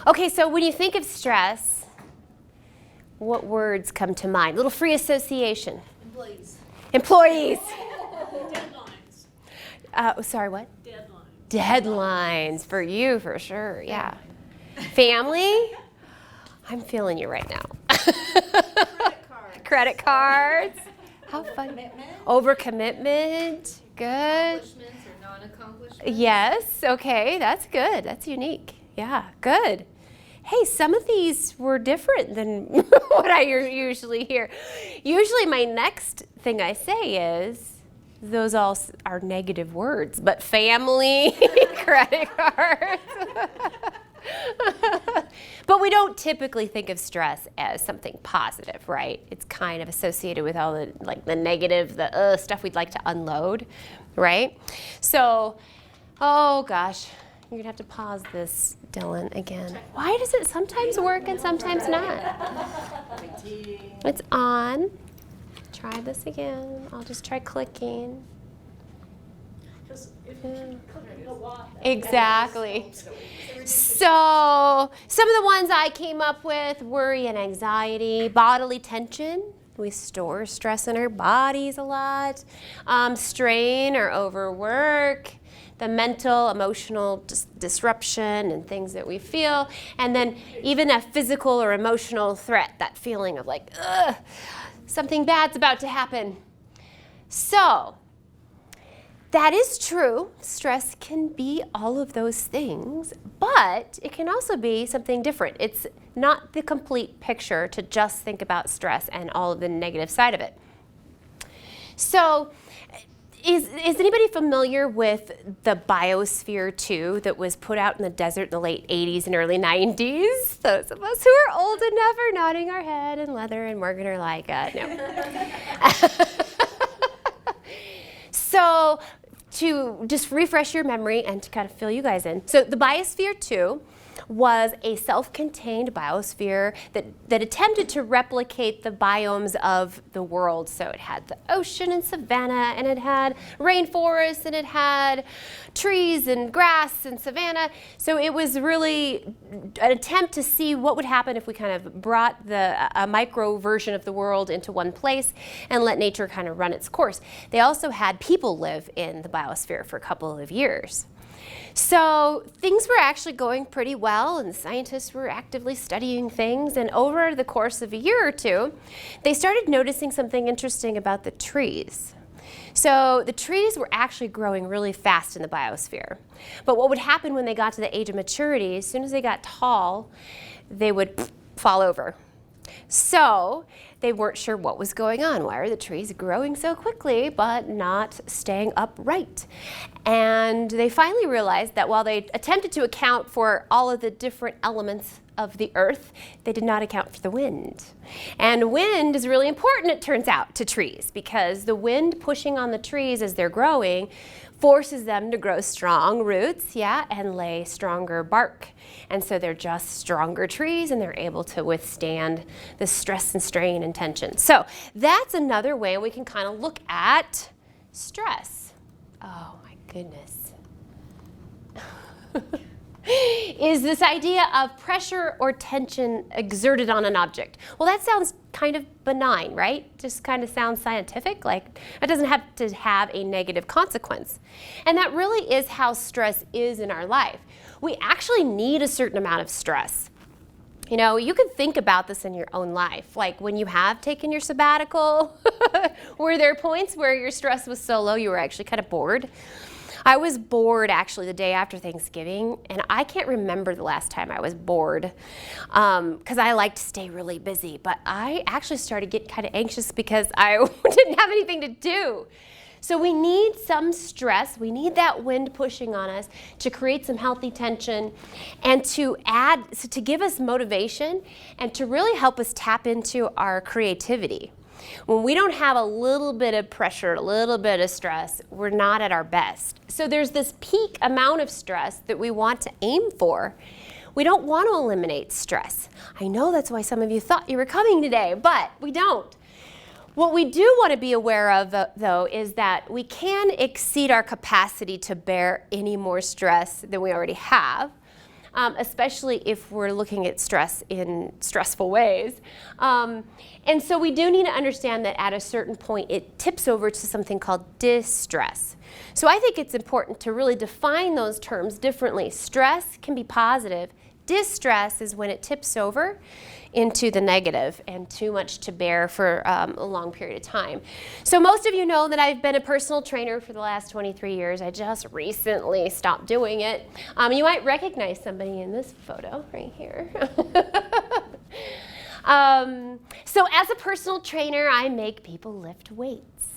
Okay, so when you think of stress, what words come to mind? Little free association. Employees. Employees. Deadlines. Sorry, what? Deadlines. Deadlines for you, for sure, yeah. Family? I'm feeling you right now. Credit cards. Credit cards. How fun. Commitment. Overcommitment. Good. Accomplishments or non-accomplishments. Yes, okay, that's good. That's unique. Yeah, good. Hey, some of these were different than what I usually hear. Usually my next thing I say is, those all are negative words, but family, credit cards. But we don't typically think of stress as something positive, right? It's kind of associated with all the negative, the stuff we'd like to unload, right? So, oh gosh, you're gonna have to pause this, Dylan, again. Why does it sometimes work and sometimes not? It's on. Try this again. I'll just try clicking. Exactly. So some of the ones I came up with: worry and anxiety, bodily tension. We store stress in our bodies a lot. Strain or overwork, the mental, emotional disruption and things that we feel, and then even a physical or emotional threat, that feeling of like, ugh, something bad's about to happen. So, that is true. Stress can be all of those things, but it can also be something different. It's not the complete picture to just think about stress and all of the negative side of it. So, is anybody familiar with the biosphere 2 that was put out in the desert in the late 80s and early 90s? Those of us who are old enough are nodding our head, and Leather and Morgan are like, no. So, to just refresh your memory and to kind of fill you guys in. So the Biosphere 2 was a self-contained biosphere that attempted to replicate the biomes of the world. So it had the ocean and savanna, and it had rainforests, and it had trees and grass and savanna. So it was really an attempt to see what would happen if we kind of brought a micro version of the world into one place and let nature kind of run its course. They also had people live in the biosphere for a couple of years. So things were actually going pretty well, and scientists were actively studying things, and over the course of a year or two, they started noticing something interesting about the trees. So the trees were actually growing really fast in the biosphere. But what would happen when they got to the age of maturity, as soon as they got tall, they would fall over. So they weren't sure what was going on. Why are the trees growing so quickly but not staying upright? And they finally realized that while they attempted to account for all of the different elements of the earth, they did not account for the wind. And wind is really important, it turns out, to trees, because the wind pushing on the trees as they're growing forces them to grow strong roots, and lay stronger bark. And so they're just stronger trees, and they're able to withstand the stress and strain and tension. So that's another way we can kind of look at stress. Oh my goodness. Is this idea of pressure or tension exerted on an object. Well, that sounds kind of benign, right? Just kind of sounds scientific, like it doesn't have to have a negative consequence. And that really is how stress is in our life. We actually need a certain amount of stress. You know, you can think about this in your own life. Like when you have taken your sabbatical, were there points where your stress was so low you were actually kind of bored? I was bored actually the day after Thanksgiving, and I can't remember the last time I was bored because I like to stay really busy, but I actually started getting kind of anxious because I didn't have anything to do. So we need some stress, we need that wind pushing on us to create some healthy tension and to give us motivation and to really help us tap into our creativity. When we don't have a little bit of pressure, a little bit of stress, we're not at our best. So there's this peak amount of stress that we want to aim for. We don't want to eliminate stress. I know that's why some of you thought you were coming today, but we don't. What we do want to be aware of, though, is that we can exceed our capacity to bear any more stress than we already have. especially if we're looking at stress in stressful ways. And so we do need to understand that at a certain point it tips over to something called distress. So I think it's important to really define those terms differently. Stress can be positive. Distress is when it tips over into the negative and too much to bear for a long period of time. So most of you know that I've been a personal trainer for the last 23 years. I just recently stopped doing it. You might recognize somebody in this photo right here. So as a personal trainer, I make people lift weights.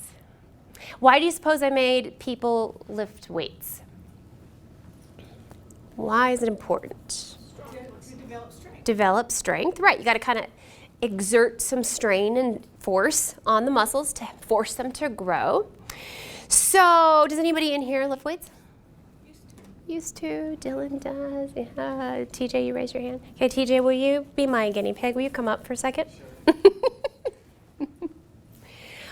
Why do you suppose I made people lift weights? Why is it important? Develop strength, right? You got to kind of exert some strain and force on the muscles to force them to grow. So, does anybody in here lift weights? Used to. Dylan does. Yeah. TJ, you raise your hand. Okay, TJ, will you be my guinea pig? Will you come up for a second? Sure.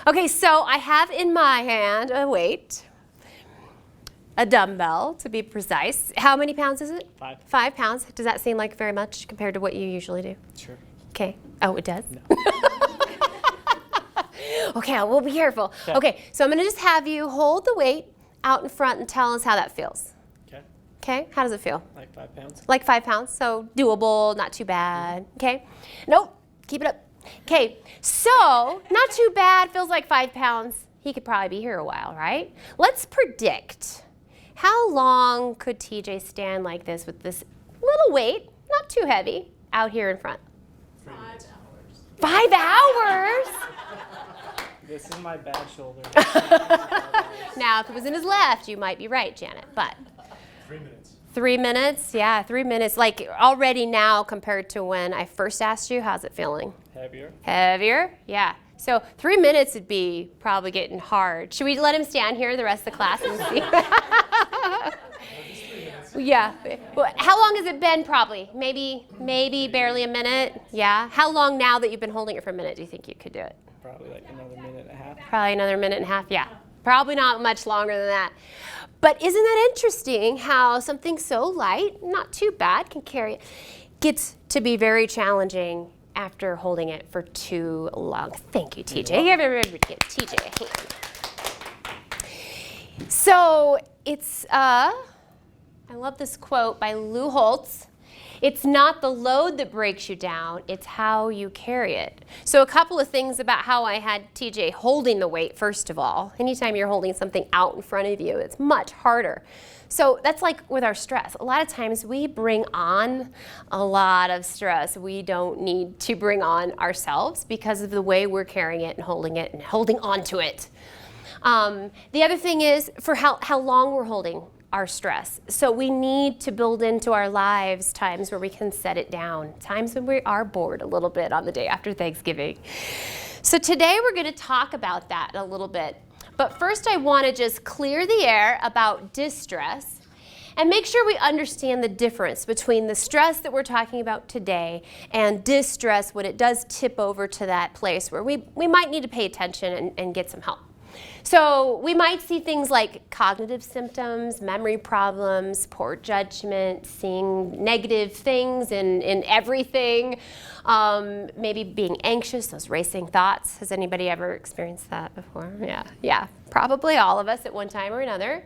Okay, so I have in my hand a weight. A dumbbell, to be precise. How many pounds is it? 5. 5 pounds. Does that seem like very much compared to what you usually do? Sure. Okay. Oh, it does? No. Okay, we'll be careful. Okay. Okay, so I'm going to just have you hold the weight out in front and tell us how that feels. Okay. Okay, how does it feel? Like 5 pounds. Like 5 pounds, so doable, not too bad. Okay? Nope, keep it up. Okay, so not too bad, feels like 5 pounds. He could probably be here a while, right? Let's predict. How long could TJ stand like this with this little weight, not too heavy, out here in front? 5 hours. 5 hours? This is my bad shoulder. Now, if it was in his left, you might be right, Janet, but 3 minutes. 3 minutes? Yeah, 3 minutes. Like already now compared to when I first asked you, how's it feeling? Heavier. Heavier? Yeah. So 3 minutes would be probably getting hard. Should we let him stand here the rest of the class and see? Yeah. Well, how long has it been probably? Maybe barely a minute? Yeah. How long now that you've been holding it for a minute do you think you could do it? Probably like another minute and a half. Probably another minute and a half, yeah. Probably not much longer than that. But isn't that interesting how something so light, not too bad, can carry it, gets to be very challenging after holding it for too long. Thank you, TJ. Everybody give TJ a hand. So it's, I love this quote by Lou Holtz. It's not the load that breaks you down, it's how you carry it. So a couple of things about how I had TJ holding the weight, first of all. Anytime you're holding something out in front of you, it's much harder. So that's like with our stress. A lot of times we bring on a lot of stress we don't need to bring on ourselves because of the way we're carrying it and holding on to it. The other thing is for how long we're holding our stress. So we need to build into our lives times where we can set it down, times when we are bored a little bit on the day after Thanksgiving. So today we're going to talk about that a little bit. But first I want to just clear the air about distress and make sure we understand the difference between the stress that we're talking about today and distress when it does tip over to that place where we might need to pay attention and get some help. So we might see things like cognitive symptoms, memory problems, poor judgment, seeing negative things in everything, maybe being anxious, those racing thoughts. Has anybody ever experienced that before? Yeah, probably all of us at one time or another.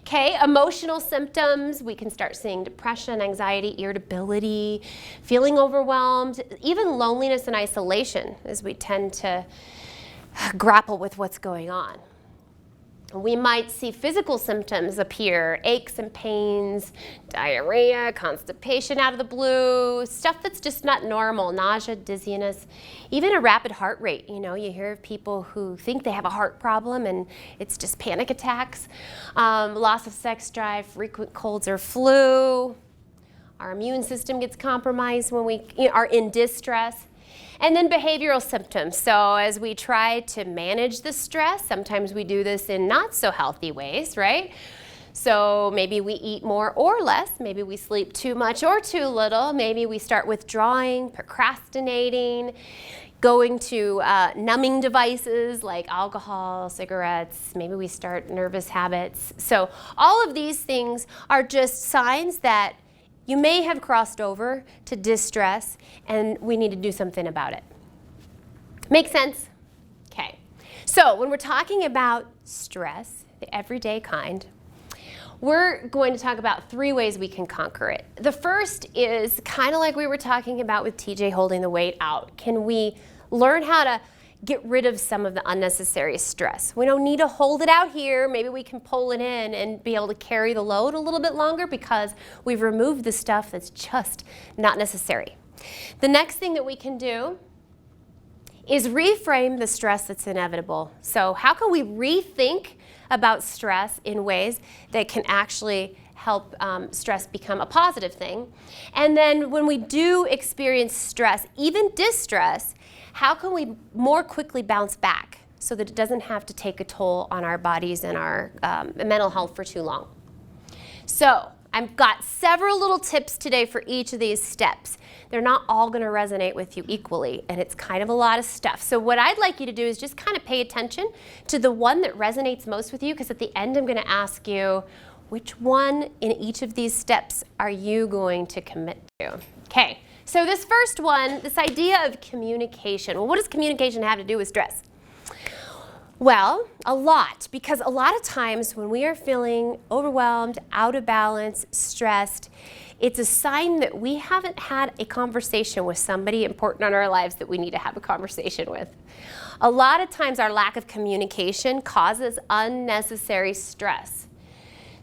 Okay, emotional symptoms, we can start seeing depression, anxiety, irritability, feeling overwhelmed, even loneliness and isolation as we tend to grapple with what's going on. We might see physical symptoms appear, aches and pains, diarrhea, constipation out of the blue, stuff that's just not normal, nausea, dizziness, even a rapid heart rate. You know, you hear of people who think they have a heart problem and it's just panic attacks, loss of sex drive, frequent colds or flu. Our immune system gets compromised when we are in distress. And then behavioral symptoms. So as we try to manage the stress, sometimes we do this in not so healthy ways, right? So maybe we eat more or less, maybe we sleep too much or too little, maybe we start withdrawing, procrastinating, going to numbing devices like alcohol, cigarettes, maybe we start nervous habits. So all of these things are just signs that you may have crossed over to distress, and we need to do something about it. Make sense? Okay. So when we're talking about stress, the everyday kind, we're going to talk about 3 ways we can conquer it. The first is kind of like we were talking about with TJ holding the weight out. Can we learn how to get rid of some of the unnecessary stress? We don't need to hold it out here. Maybe we can pull it in and be able to carry the load a little bit longer because we've removed the stuff that's just not necessary. The next thing that we can do is reframe the stress that's inevitable. So how can we rethink about stress in ways that can actually help stress become a positive thing? And then when we do experience stress, even distress, how can we more quickly bounce back so that it doesn't have to take a toll on our bodies and our mental health for too long? So I've got several little tips today for each of these steps. They're not all going to resonate with you equally, and it's kind of a lot of stuff. So what I'd like you to do is just kind of pay attention to the one that resonates most with you, because at the end I'm going to ask you, which one in each of these steps are you going to commit to? Okay, so this first one, this idea of communication. Well, what does communication have to do with stress? Well, a lot, because a lot of times when we are feeling overwhelmed, out of balance, stressed, it's a sign that we haven't had a conversation with somebody important in our lives that we need to have a conversation with. A lot of times our lack of communication causes unnecessary stress.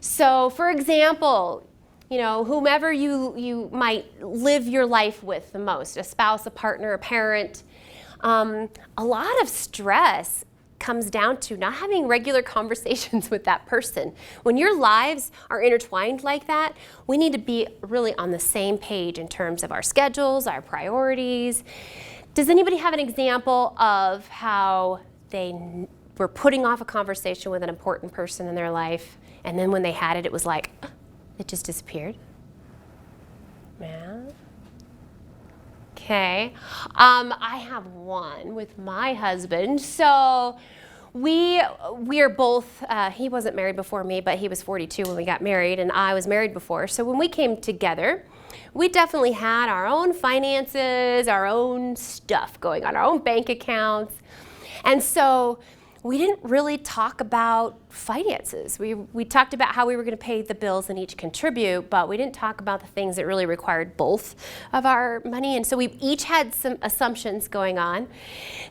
So, for example, you know, whomever you might live your life with the most, a spouse, a partner, a parent, a lot of stress comes down to not having regular conversations with that person. When your lives are intertwined like that, we need to be really on the same page in terms of our schedules, our priorities. Does anybody have an example of how they were putting off a conversation with an important person in their life, and then when they had it, it was like, it just disappeared? Yeah. Okay, I have one with my husband. So we are both, he wasn't married before me, but he was 42 when we got married, and I was married before. So when we came together, we definitely had our own finances, our own stuff going on, our own bank accounts. And so we didn't really talk about finances. We talked about how we were going to pay the bills and each contribute, but we didn't talk about the things that really required both of our money. And so we each had some assumptions going on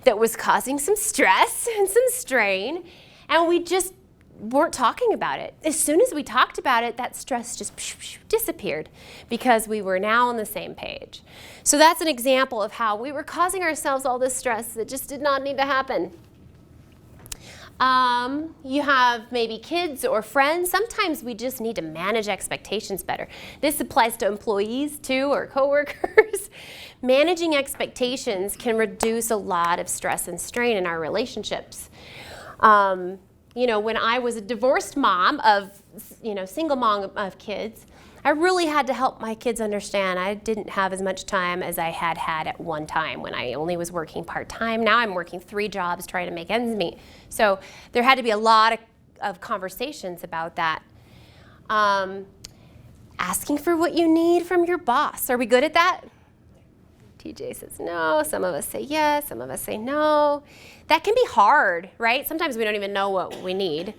that was causing some stress and some strain, and we just weren't talking about it. As soon as we talked about it, that stress just disappeared because we were now on the same page. So that's an example of how we were causing ourselves all this stress that just did not need to happen. You have maybe kids or friends. Sometimes we just need to manage expectations better. This applies to employees too, or coworkers. Managing expectations can reduce a lot of stress and strain in our relationships. You know, when I was a divorced mom of, single mom of kids, I really had to help my kids understand I didn't have as much time as I had at one time when I only was working part-time. Now I'm working 3 jobs trying to make ends meet. So there had to be a lot of conversations about that. Asking for what you need from your boss. Are we good at that? TJ says no. Some of us say yes. Some of us say no. That can be hard, right? Sometimes we don't even know what we need.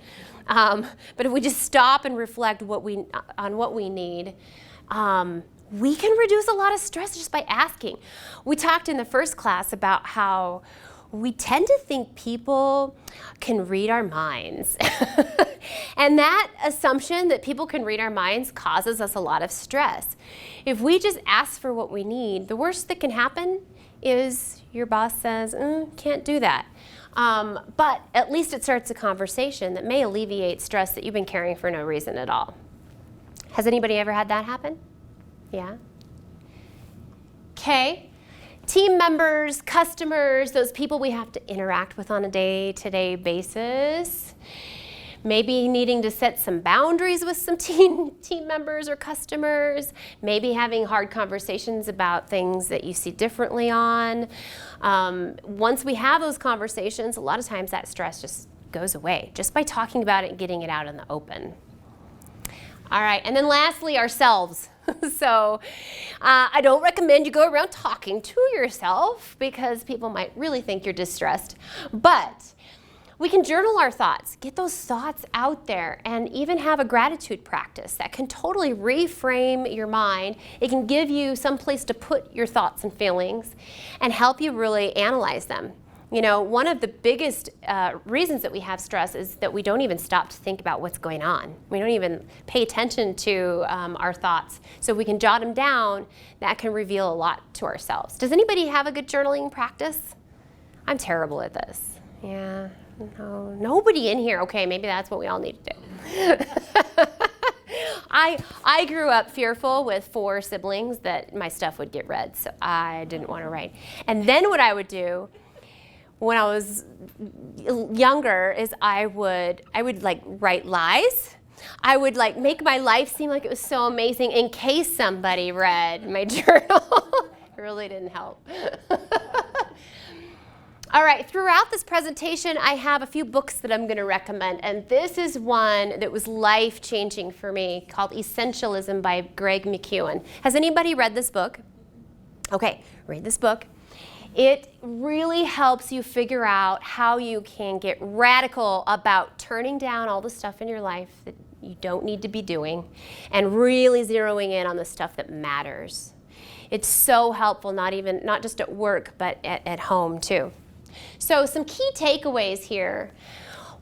But if we just stop and reflect on what we need, we can reduce a lot of stress just by asking. We talked in the first class about how we tend to think people can read our minds. And that assumption that people can read our minds causes us a lot of stress. If we just ask for what we need, the worst that can happen is your boss says, can't do that. But at least it starts a conversation that may alleviate stress that you've been carrying for no reason at all. Has anybody ever had that happen? Yeah? Okay. Team members, customers, those people we have to interact with on a day-to-day basis. Maybe needing to set some boundaries with some team members or customers. Maybe having hard conversations about things that you see differently on. Once we have those conversations, a lot of times that stress just goes away just by talking about it and getting it out in the open. All right, and then lastly, ourselves. So I don't recommend you go around talking to yourself because people might really think you're distressed. But we can journal our thoughts, get those thoughts out there, and even have a gratitude practice that can totally reframe your mind. It can give you some place to put your thoughts and feelings and help you really analyze them. You know, one of the biggest reasons that we have stress is that we don't even stop to think about what's going on. We don't even pay attention to our thoughts. So if we can jot them down, that can reveal a lot to ourselves. Does anybody have a good journaling practice? I'm terrible at this. Yeah, no, nobody in here. Okay, maybe that's what we all need to do. I grew up fearful with 4 siblings that my stuff would get read, so I didn't want to write. And then what I would do when I was younger is I would like write lies. I would like make my life seem like it was so amazing in case somebody read my journal. It really didn't help. All right, throughout this presentation, I have a few books that I'm going to recommend, and this is one that was life-changing for me called Essentialism by Greg McKeown. Has anybody read this book? Okay, read this book. It really helps you figure out how you can get radical about turning down all the stuff in your life that you don't need to be doing and really zeroing in on the stuff that matters. It's so helpful, not just at work, but at home too. So some key takeaways here.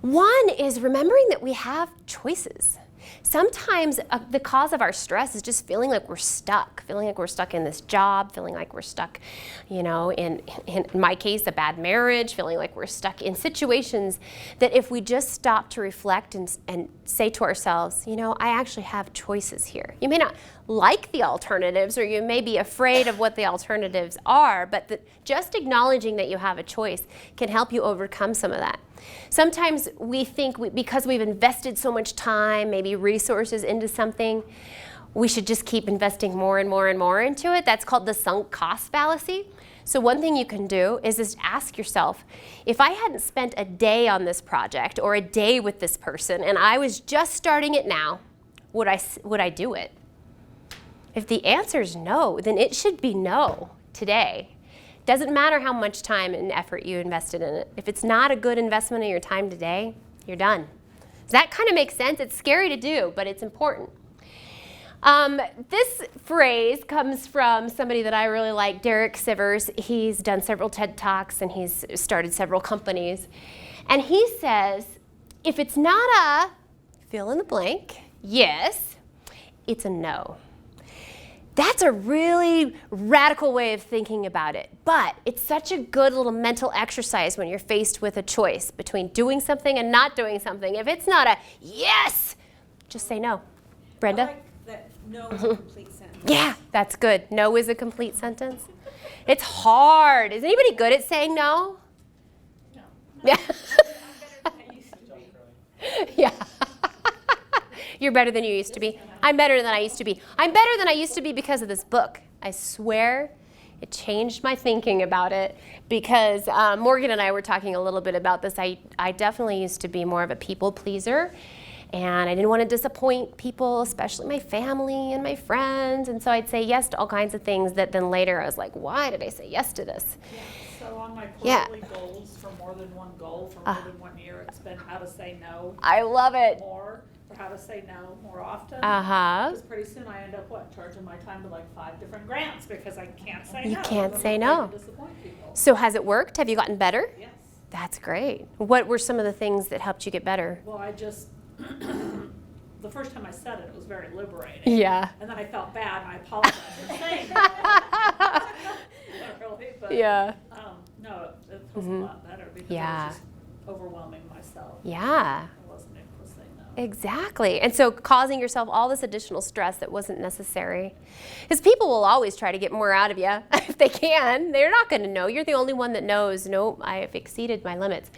One is remembering that we have choices. Sometimes the cause of our stress is just feeling like we're stuck in this job, feeling like we're stuck, you know, in my case, a bad marriage, feeling like we're stuck in situations that if we just stop to reflect and say to ourselves, you know, I actually have choices here. You may not like the alternatives or you may be afraid of what the alternatives are, but just acknowledging that you have a choice can help you overcome some of that. Sometimes we think because we've invested so much time, maybe resources into something, we should just keep investing more and more and more into it. That's called the sunk cost fallacy. So one thing you can do is just ask yourself, if I hadn't spent a day on this project or a day with this person and I was just starting it now, would I do it? If the answer is no, then it should be no today. Doesn't matter how much time and effort you invested in it. If it's not a good investment of your time today, you're done. Does that kind of make sense? It's scary to do, but it's important. This phrase comes from somebody that I really like, Derek Sivers. He's done several TED Talks and he's started several companies. And he says, if it's not a fill in the blank, yes, it's a no. That's a really radical way of thinking about it, but it's such a good little mental exercise when you're faced with a choice between doing something and not doing something. If it's not a yes, just say no. Brenda? I like that no is a complete sentence. Yeah, that's good. No is a complete sentence. It's hard. Is anybody good at saying no? No. Yeah. I'm better than I used to be. Yeah. You're better than you used to be. I'm better than I used to be. I'm better than I used to be because of this book. I swear it changed my thinking about it because Morgan and I were talking a little bit about this. I definitely used to be more of a people pleaser and I didn't want to disappoint people, especially my family and my friends. And so I'd say yes to all kinds of things that then later I was like, why did I say yes to this? Yeah. So on my quarterly goals for more than one goal for more than 1 year, it's been how to say no I love it. more or how to say no more often. Uh-huh. Because pretty soon I end up, charging my time to like 5 different grants because I can't say no. You can't I'm say afraid no. to disappoint people. So has it worked? Have you gotten better? Yes. That's great. What were some of the things that helped you get better? Well, I just, the first time I said it, it was very liberating. Yeah. And then I felt bad and I apologized for saying that. Not really, but no, it was a lot better because I Yeah. was just overwhelming myself. Yeah. I wasn't able to say no. Exactly. And so causing yourself all this additional stress that wasn't necessary. Because people will always try to get more out of you if they can. They're not going to know. You're the only one that knows, no, I have exceeded my limits.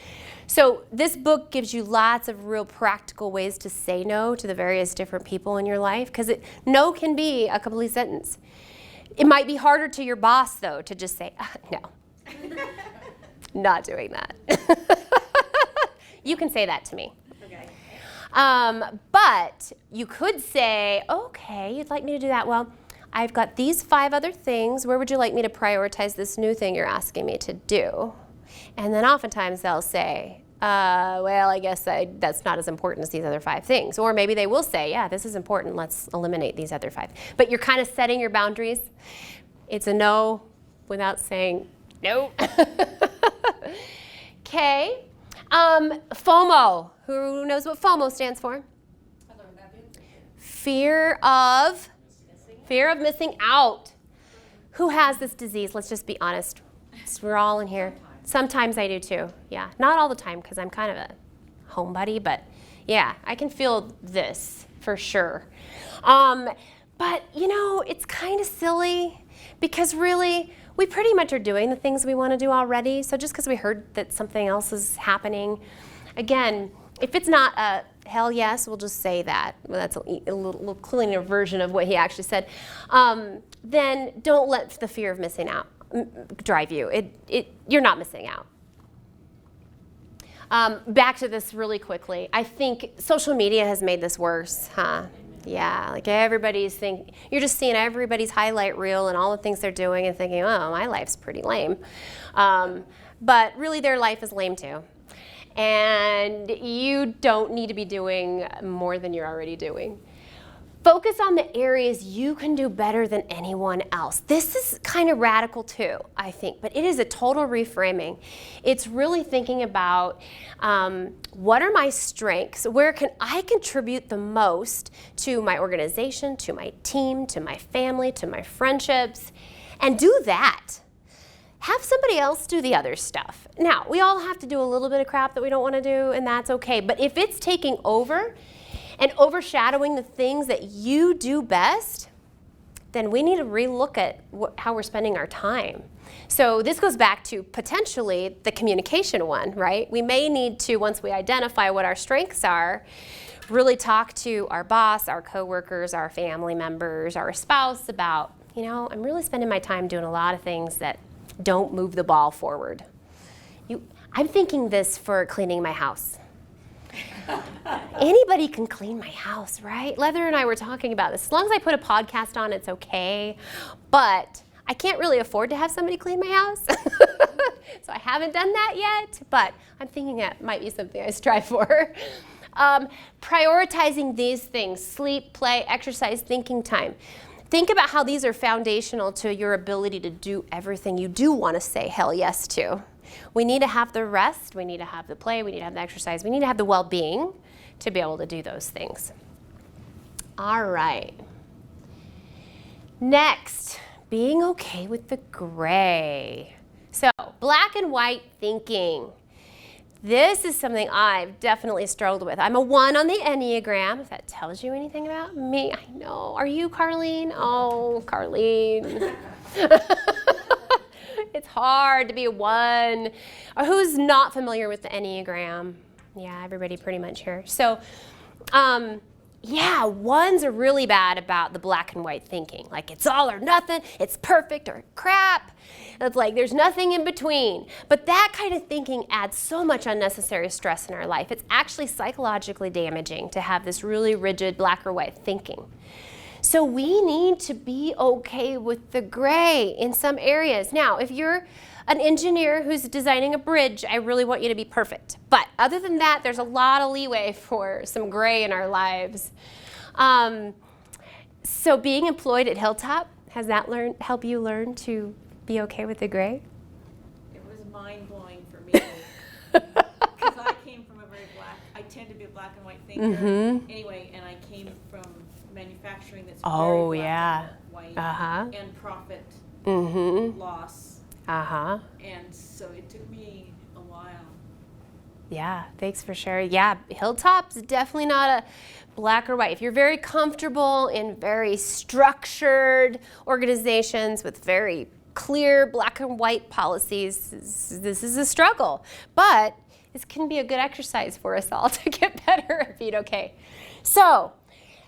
So this book gives you lots of real practical ways to say no to the various different people in your life. Because no can be a complete sentence. It might be harder to your boss, though, to just say, no. Not doing that. You can say that to me. Okay. But you could say, okay, you'd like me to do that. Well, I've got these 5 other things. Where would you like me to prioritize this new thing you're asking me to do? And then oftentimes they'll say, well, I guess that's not as important as these other 5 things. Or maybe they will say, yeah, this is important. Let's eliminate these other 5. But you're kind of setting your boundaries. It's a no without saying no. Okay. FOMO. Who knows what FOMO stands for? Fear of missing out. Who has this disease? Let's just be honest. We're all in here. Sometimes I do too. Yeah, not all the time because I'm kind of a homebody, but yeah, I can feel this for sure. But you know, it's kind of silly because really, we pretty much are doing the things we want to do already. So just because we heard that something else is happening, again, if it's not a hell yes, we'll just say that. Well, that's a little cleaner version of what he actually said. Then don't let the fear of missing out drive you. You're not missing out. Back to this really quickly. I think social media has made this worse, huh? Yeah, like you're just seeing everybody's highlight reel and all the things they're doing and thinking, oh, my life's pretty lame. But really their life is lame too. And you don't need to be doing more than you're already doing. Focus on the areas you can do better than anyone else. This is kind of radical too, I think, but it is a total reframing. It's really thinking about what are my strengths? Where can I contribute the most to my organization, to my team, to my family, to my friendships, and do that. Have somebody else do the other stuff. Now, we all have to do a little bit of crap that we don't want to do, and that's okay. But if it's taking over and overshadowing the things that you do best, then we need to relook at how we're spending our time. So this goes back to potentially the communication one, right? We may need to, once we identify what our strengths are, really talk to our boss, our coworkers, our family members, our spouse about, you know, I'm really spending my time doing a lot of things that don't move the ball forward. I'm thinking this for cleaning my house. Anybody can clean my house, right? Leather and I were talking about this. As long as I put a podcast on, it's okay. But I can't really afford to have somebody clean my house. So I haven't done that yet, but I'm thinking that might be something I strive for. Prioritizing these things, sleep, play, exercise, thinking time. Think about how these are foundational to your ability to do everything you do want to say hell yes to. We need to have the rest, we need to have the play, we need to have the exercise, we need to have the well-being to be able to do those things. All right. Next, being okay with the gray. So, black and white thinking. This is something I've definitely struggled with. I'm a 1 on the Enneagram, if that tells you anything about me. I know. Are you, Carlene? Oh, Carlene. It's hard to be a 1. Who's not familiar with the Enneagram? Yeah, everybody pretty much here. So, yeah, 1s are really bad about the black and white thinking. Like, it's all or nothing, it's perfect or crap. It's like there's nothing in between. But that kind of thinking adds so much unnecessary stress in our life. It's actually psychologically damaging to have this really rigid black or white thinking. So we need to be okay with the gray in some areas. Now, if you're an engineer who's designing a bridge, I really want you to be perfect. But other than that, there's a lot of leeway for some gray in our lives. So being employed at Hilltop, has that helped you learn to be okay with the gray? It was mind-blowing for me because I came from a very I tend to be a black and white thinker anyway, and I came from manufacturing that's very black and white and profit loss. And so it took me a while. Yeah, thanks for sharing. Yeah, Hilltop's definitely not a black or white. If you're very comfortable in very structured organizations with very clear black and white policies, this is a struggle. But this can be a good exercise for us all to get better at being okay. So,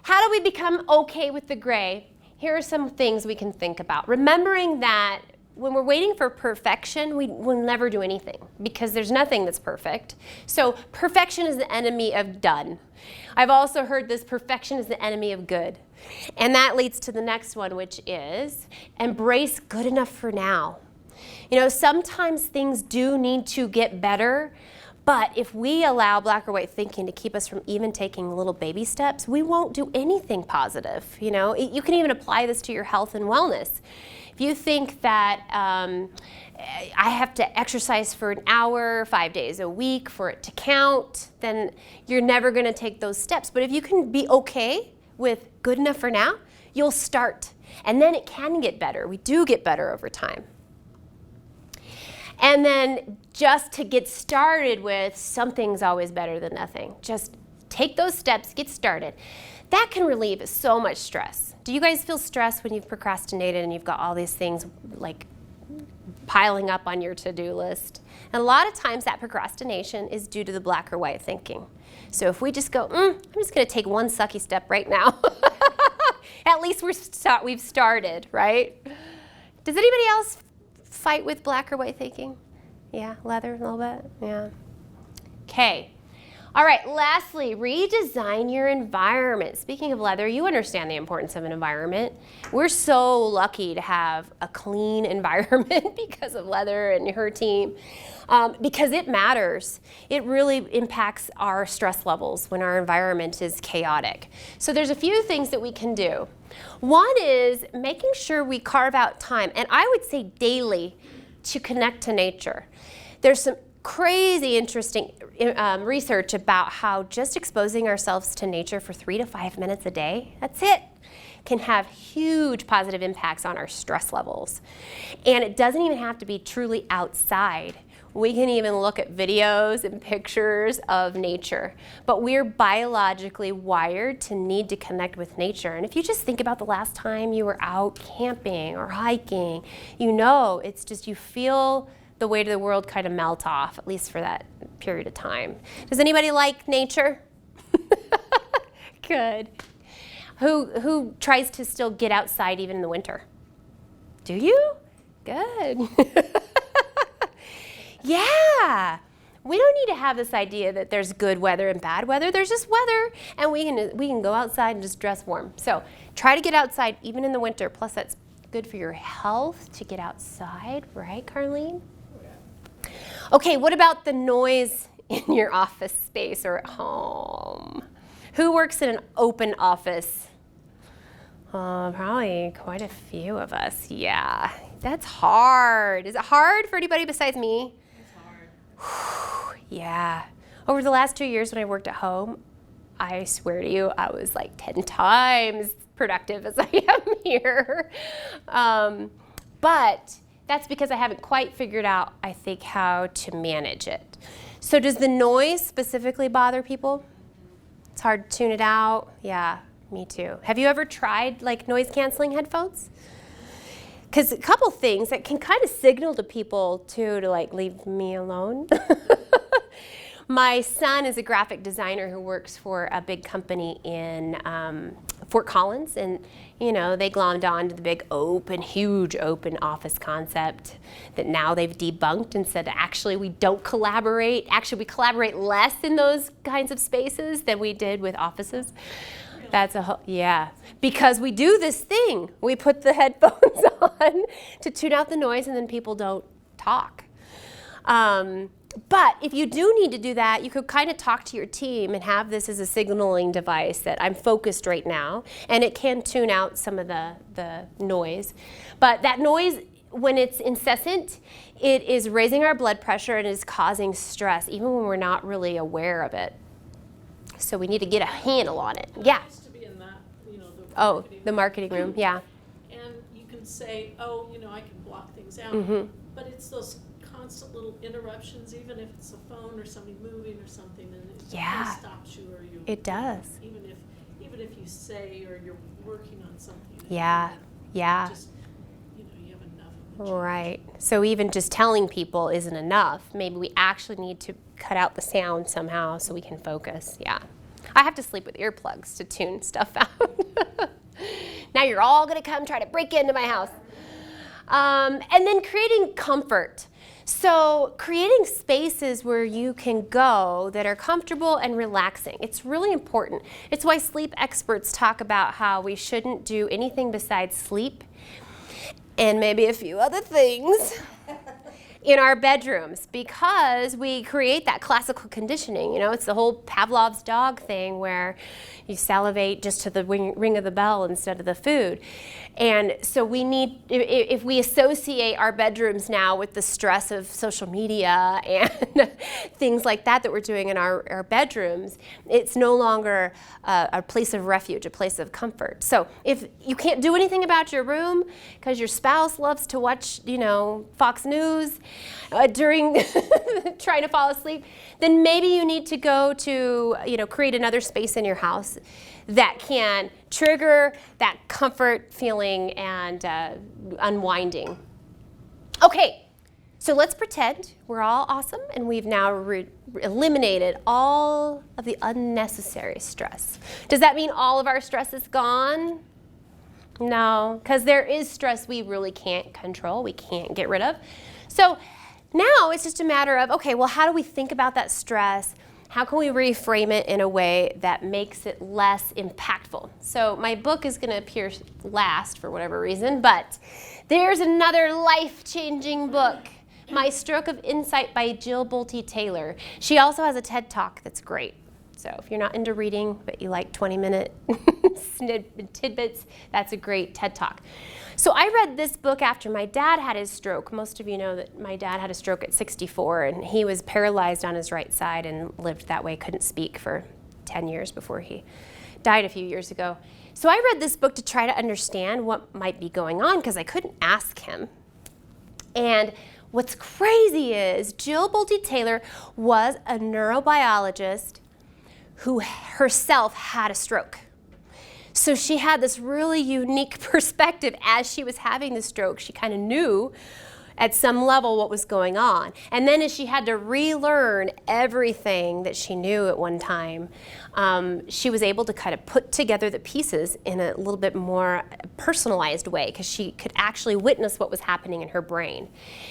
how do we become okay with the gray? Here are some things we can think about. Remembering that when we're waiting for perfection, we will never do anything because there's nothing that's perfect. So perfection is the enemy of done. I've also heard this: perfection is the enemy of good. And that leads to the next one, which is embrace good enough for now. You know, sometimes things do need to get better, but if we allow black or white thinking to keep us from even taking little baby steps, we won't do anything positive. You know, you can even apply this to your health and wellness. If you think that I have to exercise for an hour, 5 days a week for it to count, then you're never going to take those steps. But if you can be okay with good enough for now, you'll start. And then it can get better. We do get better over time. And then just to get started with, something's always better than nothing. Just take those steps, get started. That can relieve so much stress. Do you guys feel stressed when you've procrastinated and you've got all these things like piling up on your to-do list? And a lot of times that procrastination is due to the black or white thinking. So if we just go, I'm just going to take one sucky step right now. At least we've started, right? Does anybody else fight with black or white thinking? Yeah, leather a little bit? Yeah. Okay. All right, lastly, redesign your environment. Speaking of leather, you understand the importance of an environment. We're so lucky to have a clean environment because of leather and her team, because it matters. It really impacts our stress levels when our environment is chaotic. So there's a few things that we can do. One is making sure we carve out time, and I would say daily, to connect to nature. There's some crazy interesting research about how just exposing ourselves to nature for 3 to 5 minutes a day, that's it, can have huge positive impacts on our stress levels. And it doesn't even have to be truly outside. We can even look at videos and pictures of nature. But we're biologically wired to need to connect with nature. And if you just think about the last time you were out camping or hiking, you know, it's just you feel the weight of the world kind of melt off, at least for that period of time. Does anybody like nature? Good. Who tries to still get outside even in the winter? Do you? Good. Yeah. We don't need to have this idea that there's good weather and bad weather. There's just weather, and we can go outside and just dress warm. So try to get outside even in the winter. Plus, that's good for your health to get outside, right, Carlene? Okay, what about the noise in your office space or at home? Who works in an open office? Probably quite a few of us. Yeah, that's hard. Is it hard for anybody besides me? It's hard. Yeah. Over the last 2 years when I worked at home, I swear to you, I was like 10 times productive as I am here. But that's because I haven't quite figured out, I think, how to manage it. So does the noise specifically bother people? It's hard to tune it out? Yeah, me too. Have you ever tried like noise canceling headphones? Because a couple things that can kind of signal to people too to like leave me alone. My son is a graphic designer who works for a big company in Fort Collins, and you know they glommed on to the big open, huge open office concept that now they've debunked and said actually we don't collaborate. Actually, we collaborate less in those kinds of spaces than we did with offices. That's yeah, because we do this thing. We put the headphones on to tune out the noise, and then people don't talk. But if you do need to do that, you could kind of talk to your team and have this as a signaling device that I'm focused right now, and it can tune out some of the noise. But that noise, when it's incessant, it is raising our blood pressure and is causing stress, even when we're not really aware of it. So we need to get a handle on it. Yeah. It used to be in that, you know, The marketing room, yeah. And you can say, oh, you know, I can block things out. Mm-hmm. But it's those constant little interruptions, even if it's a phone or somebody moving or something, and it Yeah. kind of stops you, or you. It does. Even if you say, or you're working on something. Yeah, yeah. Just, you know, you have enough of it. Right. So even just telling people isn't enough. Maybe we actually need to cut out the sound somehow so we can focus. Yeah. I have to sleep with earplugs to tune stuff out. Now you're all going to come try to break into my house. And then creating comfort. So creating spaces where you can go that are comfortable and relaxing, it's really important. It's why sleep experts talk about how we shouldn't do anything besides sleep and maybe a few other things in our bedrooms, because we create that classical conditioning. You know, it's the whole Pavlov's dog thing where you salivate just to the ring of the bell instead of the food. And so we need, if we associate our bedrooms now with the stress of social media and things like that we're doing in our bedrooms, it's no longer a place of refuge, a place of comfort. So if you can't do anything about your room because your spouse loves to watch, you know, Fox News during trying to fall asleep, then maybe you need to go to, you know, create another space in your house that can trigger that comfort feeling and unwinding. Okay, so let's pretend we're all awesome and we've now eliminated all of the unnecessary stress. Does that mean all of our stress is gone? No, because there is stress we really can't control, we can't get rid of. So now it's just a matter of, okay, well, how do we think about that stress? How can we reframe it in a way that makes it less impactful? So my book is going to appear last for whatever reason, but there's another life-changing book, My Stroke of Insight by Jill Bolte Taylor. She also has a TED Talk that's great. So if you're not into reading, but you like 20-minute tidbits, that's a great TED Talk. So I read this book after my dad had his stroke. Most of you know that my dad had a stroke at 64, and he was paralyzed on his right side and lived that way, couldn't speak for 10 years before he died a few years ago. So I read this book to try to understand what might be going on because I couldn't ask him. And what's crazy is Jill Bolte Taylor was a neurobiologist who herself had a stroke. So she had this really unique perspective as she was having the stroke. She kind of knew at some level what was going on. And then as she had to relearn everything that she knew at one time, she was able to kind of put together the pieces in a little bit more personalized way because she could actually witness what was happening in her brain.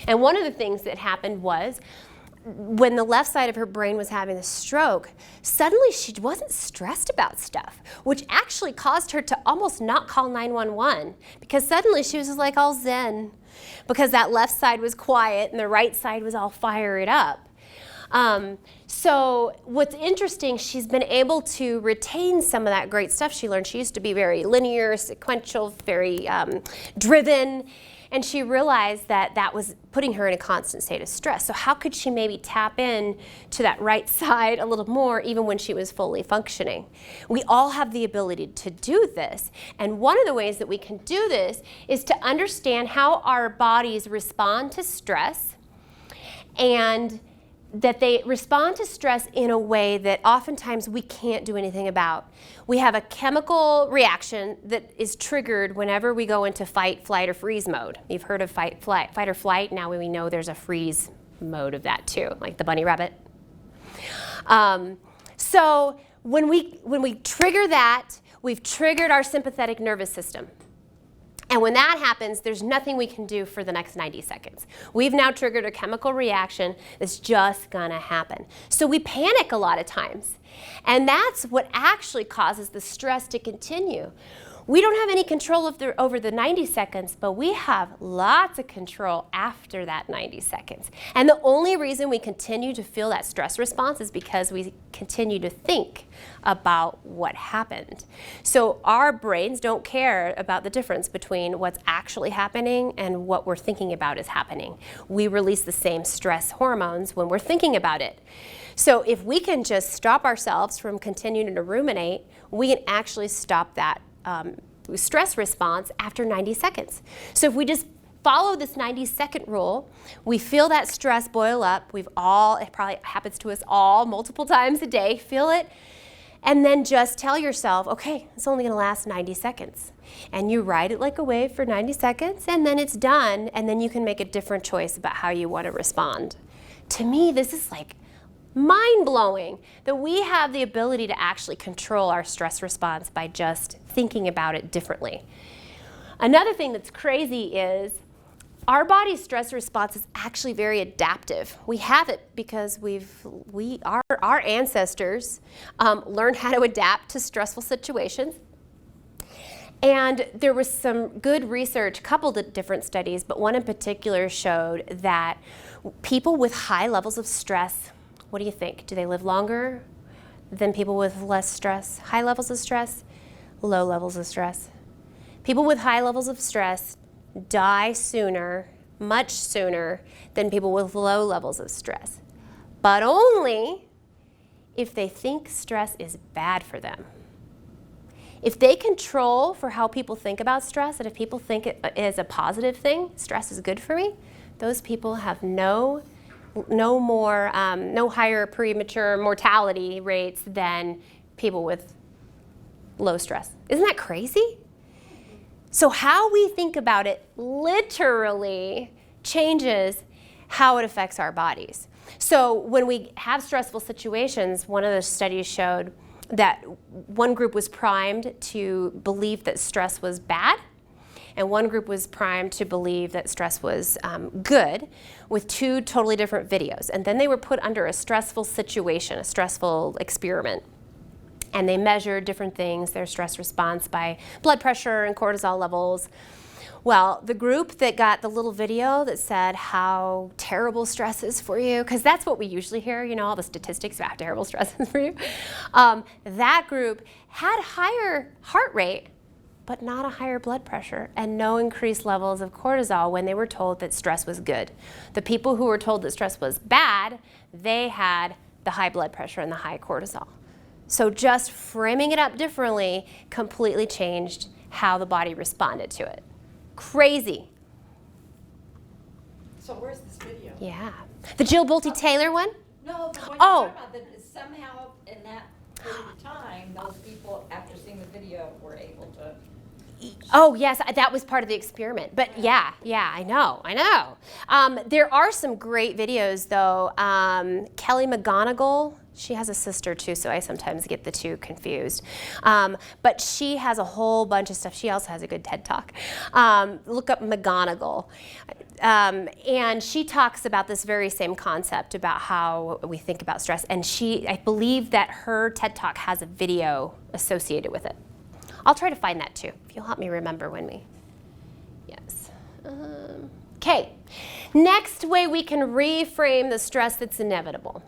And one of the things that happened was when the left side of her brain was having a stroke, suddenly she wasn't stressed about stuff, which actually caused her to almost not call 911 because suddenly she was just like all zen because that left side was quiet and the right side was all fired up. So what's interesting, she's been able to retain some of that great stuff she learned. She used to be very linear, sequential, very driven. And she realized that that was putting her in a constant state of stress. So how could she maybe tap in to that right side a little more even when she was fully functioning? We all have the ability to do this. And one of the ways that we can do this is to understand how our bodies respond to stress, and that they respond to stress in a way that oftentimes we can't do anything about. We have a chemical reaction that is triggered whenever we go into fight, flight, or freeze mode. You've heard of fight or flight. Now we know there's a freeze mode of that too, like the bunny rabbit. So when we trigger that, we've triggered our sympathetic nervous system. And when that happens, there's nothing we can do for the next 90 seconds. We've now triggered a chemical reaction that's just gonna happen. So we panic a lot of times. And that's what actually causes the stress to continue. We don't have any control over the 90 seconds, but we have lots of control after that 90 seconds. And the only reason we continue to feel that stress response is because we continue to think about what happened. So our brains don't care about the difference between what's actually happening and what we're thinking about is happening. We release the same stress hormones when we're thinking about it. So if we can just stop ourselves from continuing to ruminate, we can actually stop that stress response after 90 seconds. So if we just follow this 90-second rule, we feel that stress boil up. It probably happens to us all multiple times a day. Feel it, and then just tell yourself, okay, it's only gonna last 90 seconds. And you ride it like a wave for 90 seconds, and then it's done, and then you can make a different choice about how you wanna respond. To me, this is like mind-blowing that we have the ability to actually control our stress response by just thinking about it differently. Another thing that's crazy is Our body's stress response is actually very adaptive. We have it because our ancestors learned how to adapt to stressful situations. And there was some good research, a couple of different studies, but one in particular showed that people with high levels of stress, what do you think? Do they live longer than people with less stress? High levels of stress, low levels of stress. People with high levels of stress die sooner, much sooner, than people with low levels of stress. But only if they think stress is bad for them. If they control for how people think about stress, and if people think it is a positive thing, stress is good for me, those people have no higher premature mortality rates than people with low stress. Isn't that crazy? So how we think about it literally changes how it affects our bodies. So when we have stressful situations, one of the studies showed that one group was primed to believe that stress was bad, and one group was primed to believe that stress was good, with two totally different videos. And then they were put under a stressful situation, a stressful experiment. And they measured different things, their stress response by blood pressure and cortisol levels. Well, the group that got the little video that said how terrible stress is for you, because that's what we usually hear, you know, all the statistics about how terrible stress is for you. That group had higher heart rate, but not a higher blood pressure and no increased levels of cortisol when they were told that stress was good. The people who were told that stress was bad, they had the high blood pressure and the high cortisol. So just framing it up differently completely changed how the body responded to it. Crazy. So where's this video? Yeah. The Jill Bolte Taylor one? No, the one Oh. you're talking about, that somehow in that period of time, those people, after seeing the video, were able to. Oh, yes, that was part of the experiment. But yeah, I know. There are some great videos, though. Kelly McGonigal, she has a sister, too, so I sometimes get the two confused. But she has a whole bunch of stuff. She also has a good TED Talk. Look up McGonigal. And she talks about this very same concept about how we think about stress. And I believe that her TED Talk has a video associated with it. I'll try to find that too, if you'll help me remember yes. Okay, next way we can reframe the stress that's inevitable.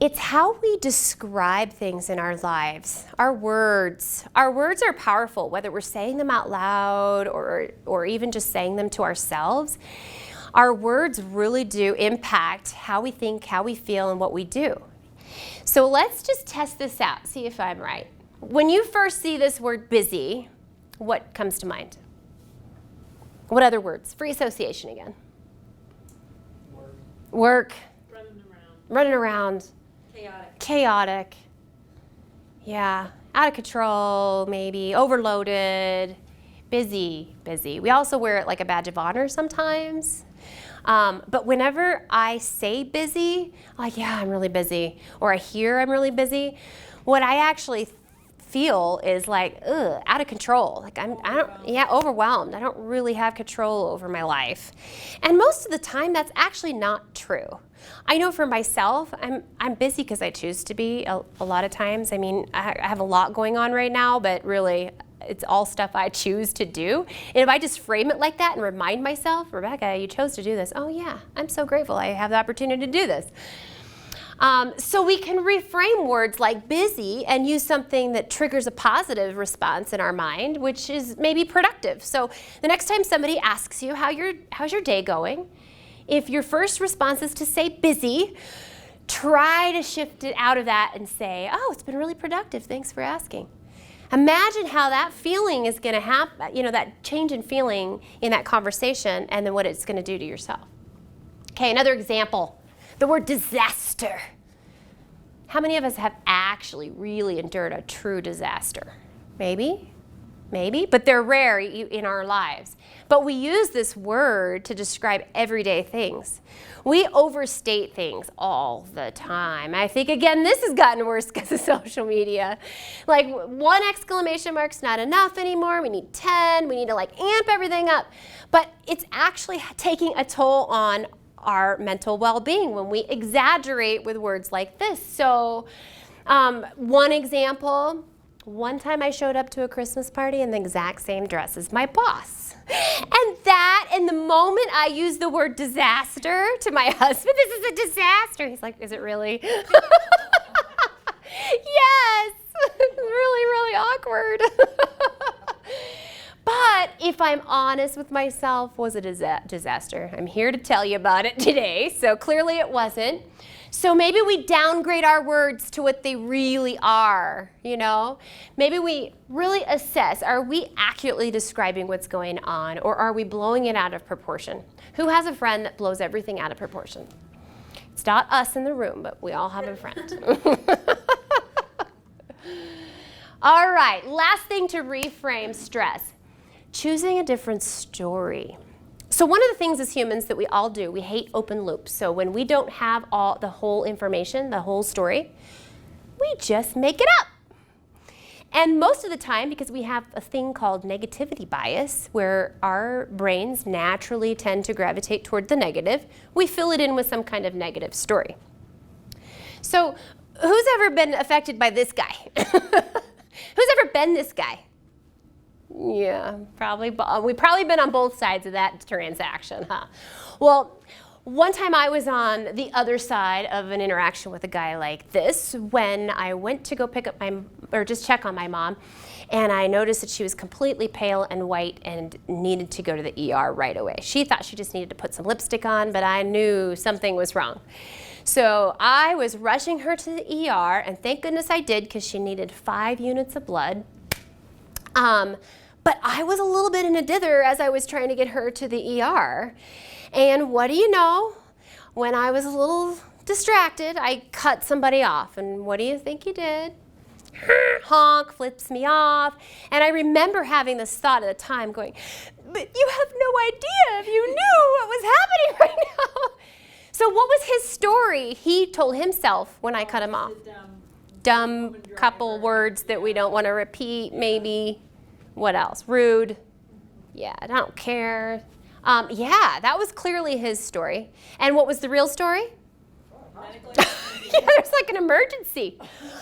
It's how we describe things in our lives, our words. Our words are powerful, whether we're saying them out loud or even just saying them to ourselves. Our words really do impact how we think, how we feel, and what we do. So let's just test this out, see if I'm right. When you first see this word busy, what comes to mind? What other words? Free association again. Work. Running around. Chaotic. Yeah. Out of control, maybe. Overloaded. Busy. We also wear it like a badge of honor sometimes. But whenever I say busy, like, yeah, I'm really busy, or I hear I'm really busy, what I actually feel is like, out of control. Like overwhelmed. I don't really have control over my life. And most of the time, that's actually not true. I know for myself, I'm busy because I choose to be a lot of times. I mean, I have a lot going on right now, but really, it's all stuff I choose to do. And if I just frame it like that and remind myself, Rebecca, you chose to do this. Oh yeah, I'm so grateful I have the opportunity to do this. So we can reframe words like busy and use something that triggers a positive response in our mind, which is maybe productive. So the next time somebody asks you, how's your day going? If your first response is to say busy, try to shift it out of that and say, oh, it's been really productive. Thanks for asking. Imagine how that feeling is going to happen, that change in feeling in that conversation, and then what it's going to do to yourself. Okay, another example. The word disaster. How many of us have actually really endured a true disaster? Maybe? maybe, but they're rare in our lives. But we use this word to describe everyday things. We overstate things all the time. I think, again, this has gotten worse because of social media. Like, 1 exclamation mark's not enough anymore. We need 10. We need to, like, amp everything up. But it's actually taking a toll on our mental well-being when we exaggerate with words like this. So, one example, one time I showed up to a Christmas party in the exact same dress as my boss. And the moment I used the word disaster to my husband, this is a disaster. He's like, is it really? Yes. Really, really awkward. But if I'm honest with myself, was it a disaster? I'm here to tell you about it today. So clearly it wasn't. So maybe we downgrade our words to what they really are, you know? Maybe we really assess, are we accurately describing what's going on, or are we blowing it out of proportion? Who has a friend that blows everything out of proportion? It's not us in the room, but we all have a friend. All right, last thing to reframe stress, choosing a different story. So one of the things as humans that we all do, we hate open loops. So when we don't have the whole information, the whole story, we just make it up. And most of the time, because we have a thing called negativity bias, where our brains naturally tend to gravitate toward the negative, we fill it in with some kind of negative story. So who's ever been affected by this guy? Who's ever been this guy? Yeah, probably. We've probably been on both sides of that transaction, huh? Well, one time I was on the other side of an interaction with a guy like this when I went to go pick up just check on my mom, and I noticed that she was completely pale and white and needed to go to the ER right away. She thought she just needed to put some lipstick on, but I knew something was wrong. So I was rushing her to the ER, and thank goodness I did, because she needed 5 units of blood. But I was a little bit in a dither as I was trying to get her to the ER. And what do you know? When I was a little distracted, I cut somebody off. And what do you think he did? Honk, flips me off. And I remember having this thought at the time going, but you have no idea if you knew what was happening right now. So what was his story? He told himself when I cut him off. Dumb couple words that we don't want to repeat, maybe. What else? Rude. Yeah, I don't care. Yeah, that was clearly his story. And what was the real story? Yeah, there's like an emergency.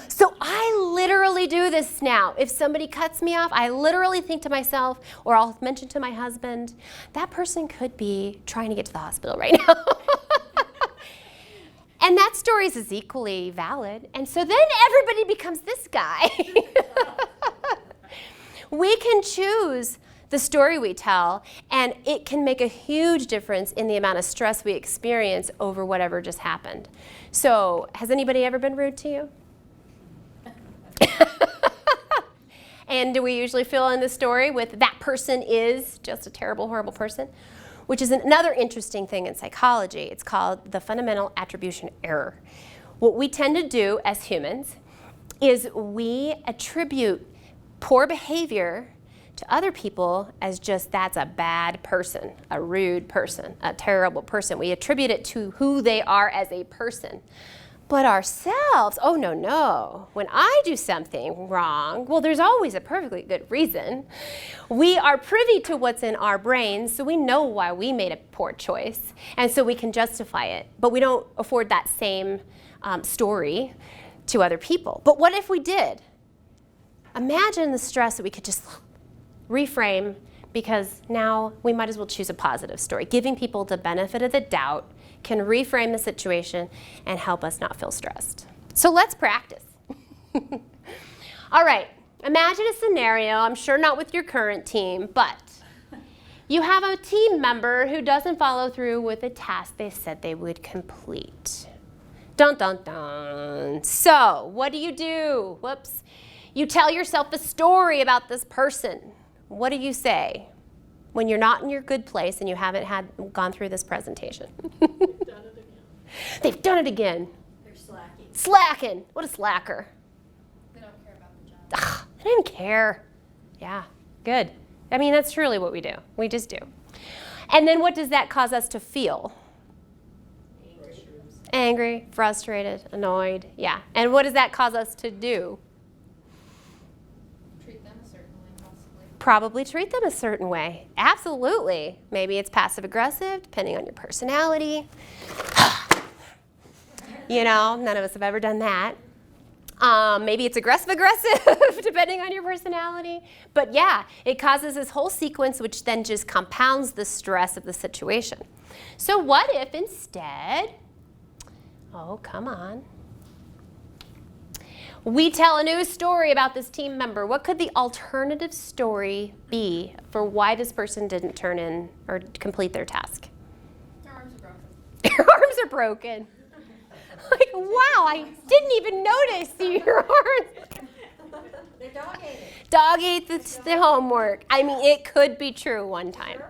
So I literally do this now. If somebody cuts me off, I literally think to myself, or I'll mention to my husband, that person could be trying to get to the hospital right now. And that story is equally valid. And so then everybody becomes this guy. We can choose the story we tell, and it can make a huge difference in the amount of stress we experience over whatever just happened. So, has anybody ever been rude to you? And do we usually fill in the story with that person is just a terrible, horrible person? Which is another interesting thing in psychology. It's called the fundamental attribution error. What we tend to do as humans is we attribute poor behavior to other people as just that's a bad person, a rude person, a terrible person. We attribute it to who they are as a person. But ourselves, oh no. When I do something wrong, well, there's always a perfectly good reason. We are privy to what's in our brains, so we know why we made a poor choice. And so we can justify it. But we don't afford that same story to other people. But what if we did? Imagine the stress that we could just reframe, because now we might as well choose a positive story. Giving people the benefit of the doubt can reframe the situation and help us not feel stressed. So let's practice. All right, imagine a scenario, I'm sure not with your current team, but you have a team member who doesn't follow through with a task they said they would complete. Dun, dun, dun. So what do? Whoops. You tell yourself a story about this person. What do you say when you're not in your good place and you haven't gone through this presentation? They've done it again. They've done it again. They're slacking. Slacking. What a slacker. They don't care about the job. Ugh, they don't even care. Yeah. Good. I mean, that's truly what we do. We just do. And then what does that cause us to feel? Angry, frustrated, annoyed. Yeah. And what does that cause us to do? Treat them a certain way, possibly. Probably treat them a certain way. Absolutely. Maybe it's passive aggressive, depending on your personality. You know, none of us have ever done that. Maybe it's aggressive, depending on your personality. But yeah, it causes this whole sequence, which then just compounds the stress of the situation. So what if instead, oh, come on, we tell a new story about this team member? What could the alternative story be for why this person didn't turn in or complete their task? Their arms are broken. Their arms are broken. Like, wow, I didn't even notice your arms. They're dog ate. Dog ate the homework. I mean, it could be true one time.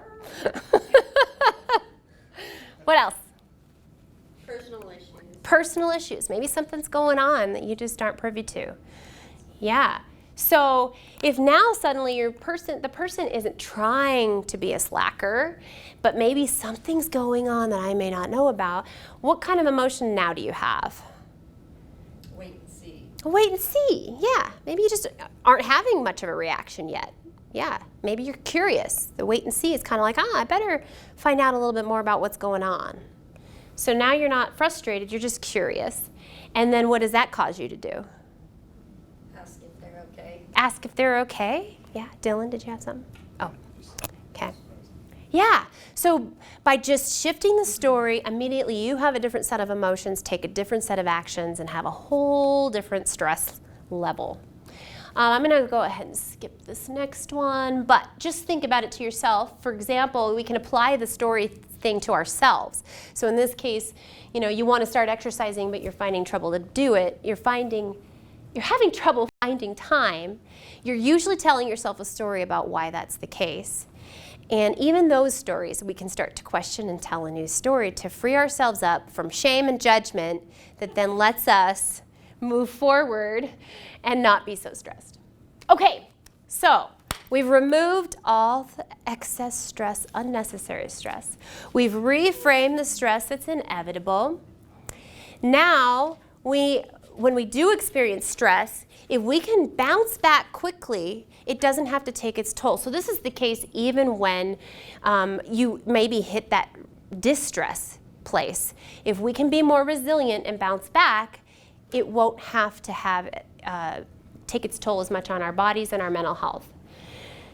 What else? Personal issues. Personal issues. Maybe something's going on that you just aren't privy to. Yeah. So if now suddenly the person isn't trying to be a slacker, but maybe something's going on that I may not know about, what kind of emotion now do you have? Wait and see. Wait and see. Yeah. Maybe you just aren't having much of a reaction yet. Yeah. Maybe you're curious. The wait and see is kind of like, I better find out a little bit more about what's going on. So now you're not frustrated, you're just curious. And then what does that cause you to do? Ask if they're okay. Ask if they're okay. Yeah. Dylan, did you have something? Oh, okay. Yeah. So by just shifting the story, immediately you have a different set of emotions, take a different set of actions, and have a whole different stress level. I'm going to go ahead and skip this next one, but just think about it to yourself. For example, we can apply the story thing to ourselves. So in this case, you want to start exercising, but you're finding trouble to do it. You're having trouble finding time. You're usually telling yourself a story about why that's the case. And even those stories, we can start to question and tell a new story to free ourselves up from shame and judgment that then lets us move forward and not be so stressed. Okay, so we've removed all the excess stress, unnecessary stress. We've reframed the stress that's inevitable. Now, when we do experience stress, if we can bounce back quickly, it doesn't have to take its toll. So this is the case even when you maybe hit that distress place. If we can be more resilient and bounce back, it won't have to take its toll as much on our bodies and our mental health.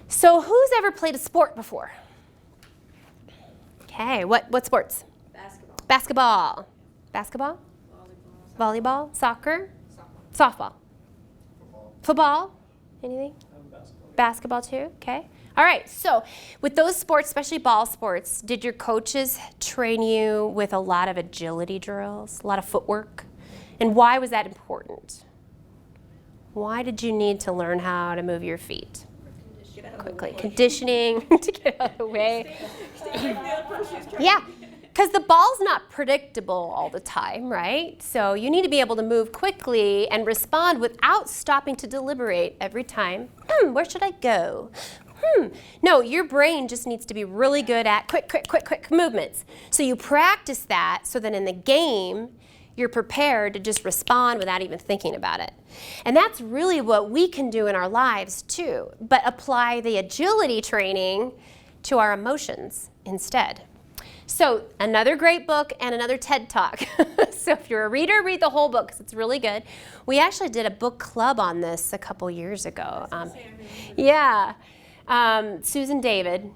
So who's ever played a sport before? Okay, what sports? Basketball. Basketball? Volleyball? Soccer? Softball? Football? Anything? Basketball too? Okay. All right, so with those sports, especially ball sports, did your coaches train you with a lot of agility drills, a lot of footwork? And why was that important? Why did you need to learn how to move your feet? Quickly. Conditioning to get out of the way. Yeah, because the ball's not predictable all the time, right? So you need to be able to move quickly and respond without stopping to deliberate every time. Where should I go? No, your brain just needs to be really good at quick movements. So you practice that so that in the game, you're prepared to just respond without even thinking about it. And that's really what we can do in our lives too, but apply the agility training to our emotions instead. So another great book and another TED Talk. So if you're a reader, read the whole book because it's really good. We actually did a book club on this a couple years ago. Susan David.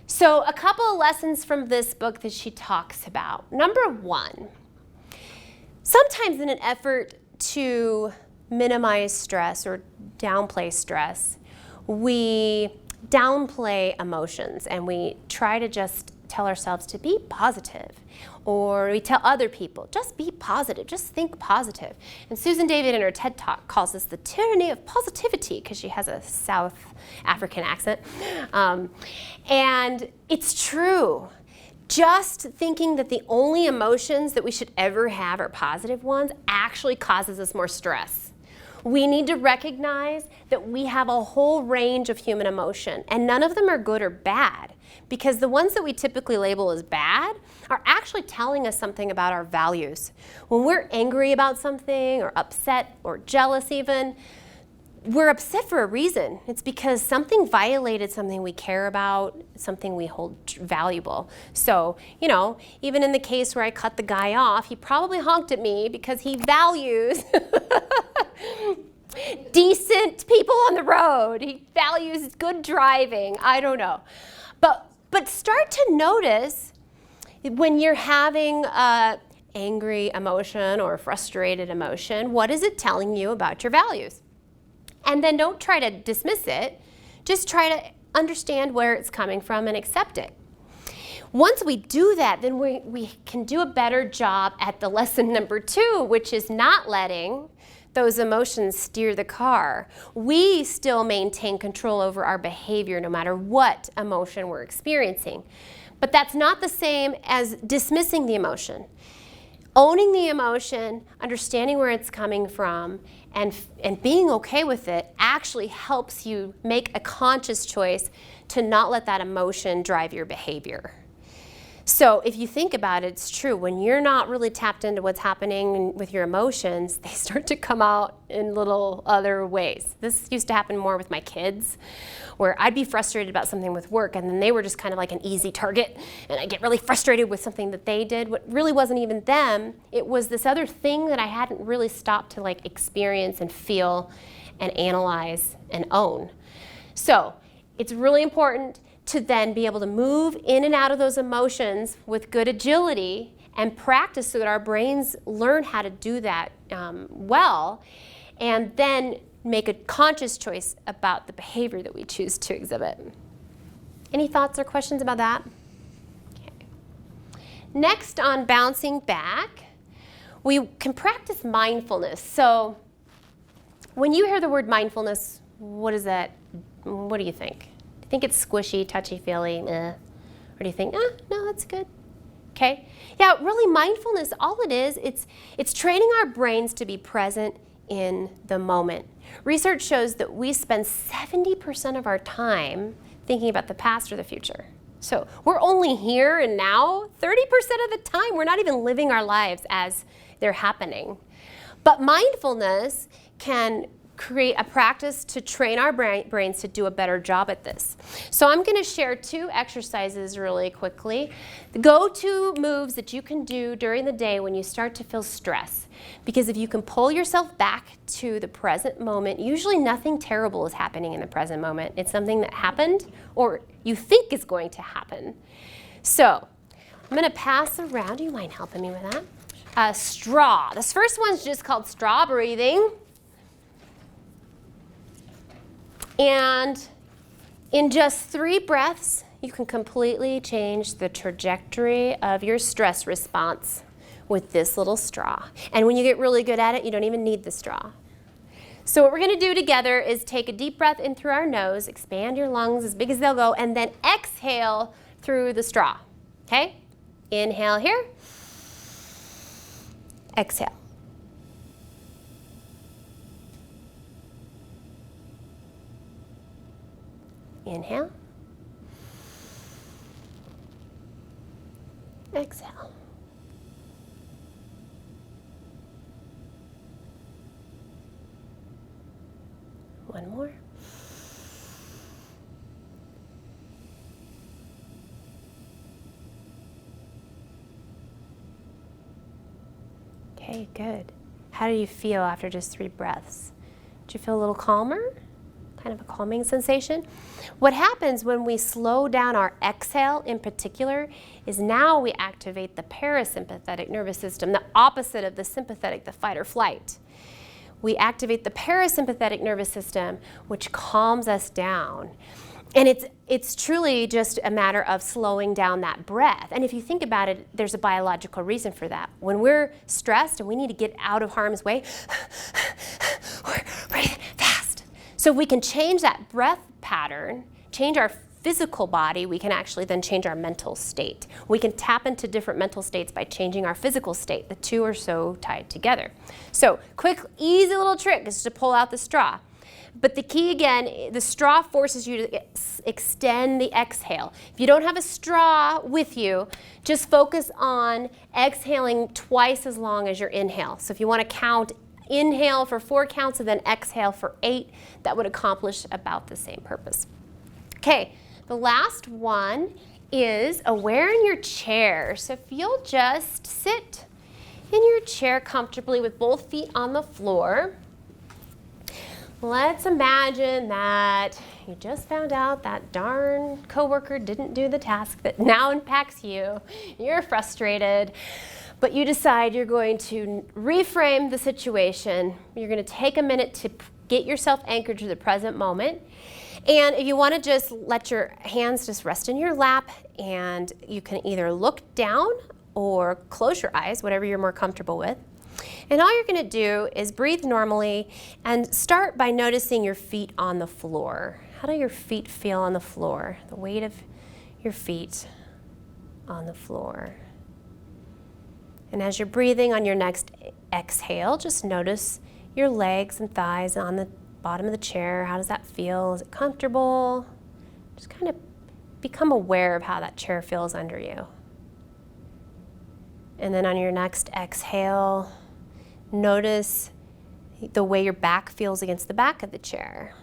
So a couple of lessons from this book that she talks about. Number one, sometimes in an effort to minimize stress or downplay stress, we downplay emotions and we try to just tell ourselves to be positive, or we tell other people, just be positive, just think positive. And Susan David in her TED Talk calls this the tyranny of positivity because she has a South African accent. And it's true. Just thinking that the only emotions that we should ever have are positive ones actually causes us more stress. We need to recognize that we have a whole range of human emotion, and none of them are good or bad, because the ones that we typically label as bad are actually telling us something about our values. When we're angry about something, or upset, or jealous even, we're upset for a reason. It's because something violated something we care about, something we hold valuable. So, you know, even in the case where I cut the guy off, he probably honked at me because he values decent people on the road. He values good driving. I don't know. But start to notice when you're having angry emotion or frustrated emotion, what is it telling you about your values? And then don't try to dismiss it. Just try to understand where it's coming from and accept it. Once we do that, then we can do a better job at the lesson number 2, which is not letting those emotions steer the car. We still maintain control over our behavior no matter what emotion we're experiencing. But that's not the same as dismissing the emotion. Owning the emotion, understanding where it's coming from, and being okay with it actually helps you make a conscious choice to not let that emotion drive your behavior. So if you think about it, it's true. When you're not really tapped into what's happening with your emotions, they start to come out in little other ways. This used to happen more with my kids, where I'd be frustrated about something with work, and then they were just kind of like an easy target, and I'd get really frustrated with something that they did. What really wasn't even them, it was this other thing that I hadn't really stopped to like experience and feel and analyze and own. So it's really important to then be able to move in and out of those emotions with good agility and practice so that our brains learn how to do that well, and then make a conscious choice about the behavior that we choose to exhibit. Any thoughts or questions about that? Okay. Next, on bouncing back, we can practice mindfulness. So when you hear the word mindfulness, what do you think? Do you think it's squishy, touchy-feely, or do you think, no, that's good? Okay? Yeah, really mindfulness, all it is, it's training our brains to be present in the moment. Research shows that we spend 70% of our time thinking about the past or the future. So we're only here and now 30% of the time. We're not even living our lives as they're happening. But mindfulness can create a practice to train our brains to do a better job at this. So I'm going to share 2 exercises really quickly. The go-to moves that you can do during the day when you start to feel stress. Because if you can pull yourself back to the present moment, usually nothing terrible is happening in the present moment. It's something that happened or you think is going to happen. So I'm going to pass around. Do you mind helping me with that? Straw. This first one's just called straw breathing. And in just 3 breaths, you can completely change the trajectory of your stress response with this little straw. And when you get really good at it, you don't even need the straw. So what we're going to do together is take a deep breath in through our nose, expand your lungs as big as they'll go, and then exhale through the straw. Okay? Inhale here. Exhale. Inhale. Exhale. One more. Okay, good. How do you feel after just 3 breaths? Do you feel a little calmer? Kind of a calming sensation? What happens when we slow down our exhale in particular is now we activate the parasympathetic nervous system, the opposite of the sympathetic, the fight or flight. We activate the parasympathetic nervous system, which calms us down. And it's truly just a matter of slowing down that breath. And if you think about it, there's a biological reason for that. When we're stressed and we need to get out of harm's way, we're breathing fast. So if we can change that breath pattern, change our physical body, we can actually then change our mental state. We can tap into different mental states by changing our physical state. The two are so tied together. So quick, easy little trick is to pull out the straw. But the key again, the straw forces you to extend the exhale. If you don't have a straw with you, just focus on exhaling twice as long as your inhale. So if you want to count, inhale for 4 counts and then exhale for 8, that would accomplish about the same purpose. Okay, the last one is aware in your chair. So if you'll just sit in your chair comfortably with both feet on the floor. Let's imagine that you just found out that darn coworker didn't do the task that now impacts you. You're frustrated, but you decide you're going to reframe the situation. You're going to take a minute to get yourself anchored to the present moment. And if you want to just let your hands just rest in your lap, and you can either look down or close your eyes, whatever you're more comfortable with. And all you're going to do is breathe normally and start by noticing your feet on the floor. How do your feet feel on the floor? The weight of your feet on the floor. And as you're breathing on your next exhale, just notice your legs and thighs on the bottom of the chair. How does that feel? Is it comfortable? Just kind of become aware of how that chair feels under you. And then on your next exhale, notice the way your back feels against the back of the chair.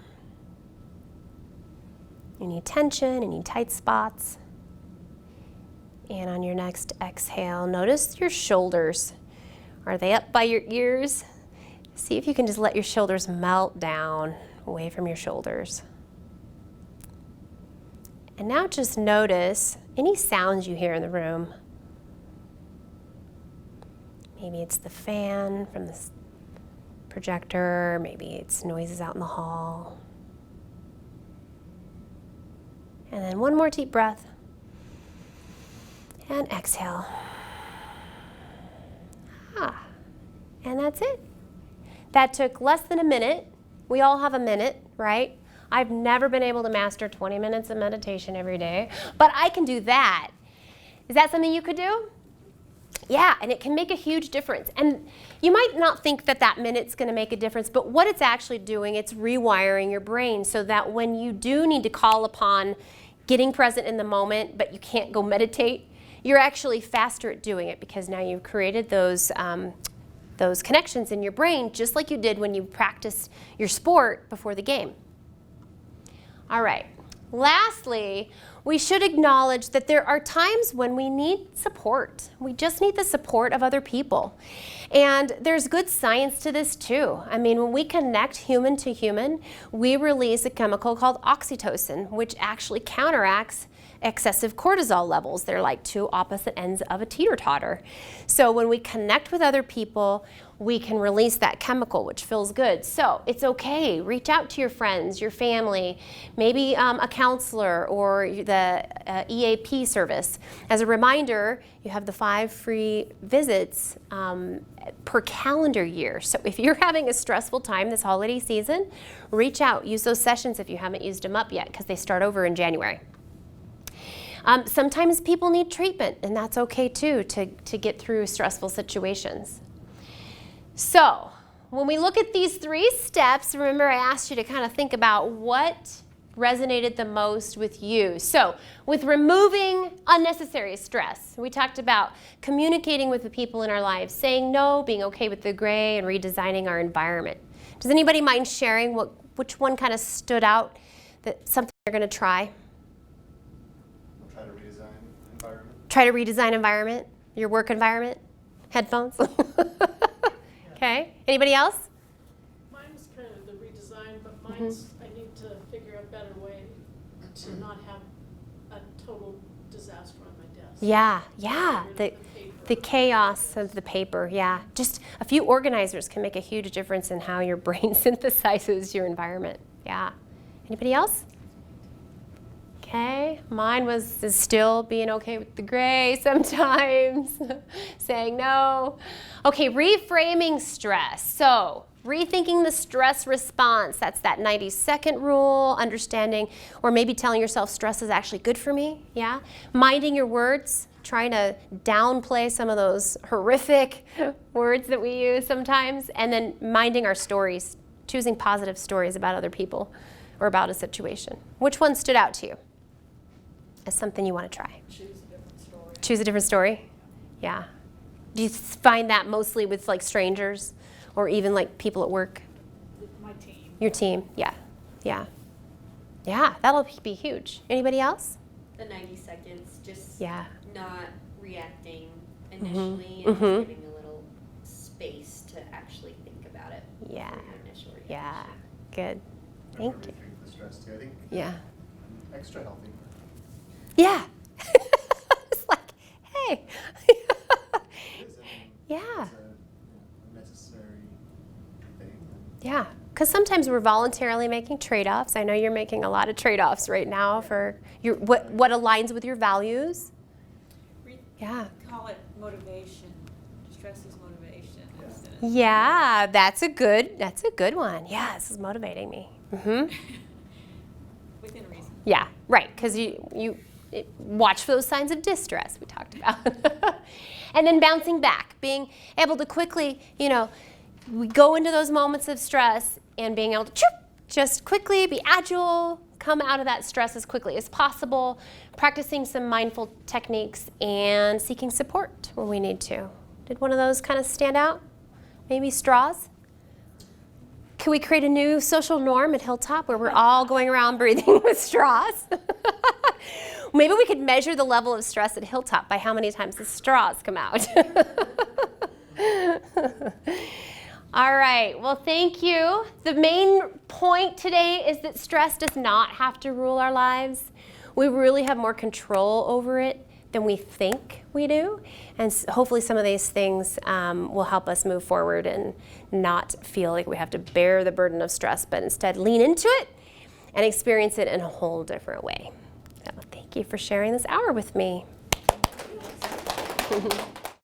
Any tension, any tight spots. And on your next exhale, notice your shoulders. Are they up by your ears? See if you can just let your shoulders melt down away from your shoulders. And now just notice any sounds you hear in the room. Maybe it's the fan from the projector, maybe it's noises out in the hall. And then one more deep breath. And exhale. And that's it. That took less than a minute. We all have a minute, right? I've never been able to master 20 minutes of meditation every day, but I can do that. Is that something you could do? Yeah, and it can make a huge difference. And you might not think that that minute's going to make a difference, but what it's actually doing, it's rewiring your brain so that when you do need to call upon getting present in the moment, but you can't go meditate, you're actually faster at doing it because now you've created those connections in your brain just like you did when you practiced your sport before the game. All right. Lastly, we should acknowledge that there are times when we need support. We just need the support of other people. And there's good science to this too. I mean, when we connect human to human, we release a chemical called oxytocin, which actually counteracts excessive cortisol levels. They're like two opposite ends of a teeter-totter. So when we connect with other people, we can release that chemical, which feels good. So it's okay. Reach out to your friends, your family, maybe a counselor or the EAP service. As a reminder, you have the 5 free visits per calendar year. So if you're having a stressful time this holiday season, reach out. Use those sessions if you haven't used them up yet because they start over in January. Sometimes people need treatment, and that's okay too, to get through stressful situations. So when we look at these 3 steps, remember I asked you to kind of think about what resonated the most with you. So with removing unnecessary stress, we talked about communicating with the people in our lives, saying no, being okay with the gray, and redesigning our environment. Does anybody mind sharing which one kind of stood out, that something they're going to try? Try to redesign environment, your work environment, headphones. Okay, anybody else? Mine was kind of the redesign, but mine's, I need to figure out a better way to not have a total disaster on my desk. Yeah, the paper. chaos of the paper, yeah. Just a few organizers can make a huge difference in how your brain synthesizes your environment, yeah. Anybody else? Okay, mine is still being okay with the gray sometimes, saying no. Okay, reframing stress. So Rethinking the stress response. That's that 90-second rule, understanding, or maybe telling yourself stress is actually good for me, yeah? Minding your words, trying to downplay some of those horrific words that we use sometimes, and then minding our stories, choosing positive stories about other people or about a situation. Which one stood out to you as something you want to try? Choose a different story. Choose a different story? Yeah. Do you find that mostly with like strangers or even like people at work? My team. Your team, yeah. Yeah. Yeah, that'll be huge. Anybody else? The 90 seconds, just Yeah. not reacting initially Mhm. and just giving a little space to actually think about it. Yeah. before your initial reaction. Yeah. Good. Thank you. Rethink the stress too. I think Yeah. extra healthy. Yeah. It's like, hey. It is, I mean, Yeah. it's a necessary thing. Yeah. Because sometimes we're voluntarily making trade-offs. I know you're making a lot of trade-offs right now for your what aligns with your values. Yeah. Call it motivation. Stress is motivation. Yeah. instead of- Yeah, that's a good one. Yeah, this is motivating me. Mm-hmm. Within reason. Yeah, right, because you watch for those signs of distress we talked about. And then bouncing back, being able to quickly, we go into those moments of stress and being able to just quickly be agile, come out of that stress as quickly as possible, practicing some mindful techniques and seeking support when we need to. Did one of those kind of stand out? Maybe straws? Can we create a new social norm at Hilltop where we're all going around breathing with straws? Maybe we could measure the level of stress at Hilltop by how many times the straws come out. All right, well, thank you. The main point today is that stress does not have to rule our lives. We really have more control over it than we think we do. And hopefully some of these things will help us move forward and not feel like we have to bear the burden of stress, but instead lean into it and experience it in a whole different way. So thank you for sharing this hour with me.